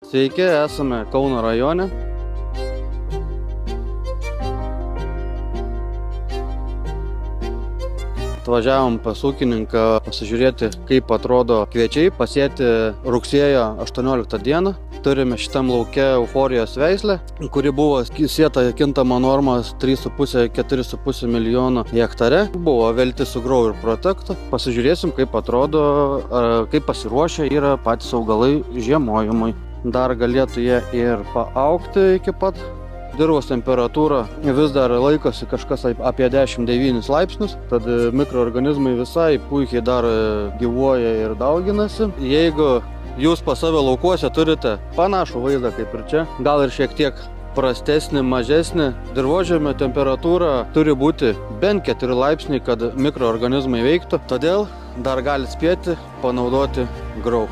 Sveiki, esame Kauno rajone. Atvažiavom pas ūkininką pasižiūrėti, kaip atrodo kviečiai pasėti rugsėjo 18 dieną. Turime šitam lauke euforijos veislę, kuri buvo sėta kintama norma 3,5–4,5 milijono hektare. Buvo velti su Grow ir Protect. Pasižiūrėsim, kaip atrodo, kaip pasiruošę yra patys augalai žiemojimui. Dar galėtų jie ir paaugti iki pat. Dirvos temperatūra vis dar laikosi kažkas apie 10–9 laipsnius, tad mikroorganizmai visai puikiai dar gyvuoja ir dauginasi. Jeigu jūs pas save laukuose turite panašų vaizdą kaip ir čia, gal ir šiek tiek prastesnį, mažesnį, dirvožemio temperatūra turi būti bent 4 laipsniai, kad mikroorganizmai veiktų. Todėl dar galite spėti panaudoti Grow.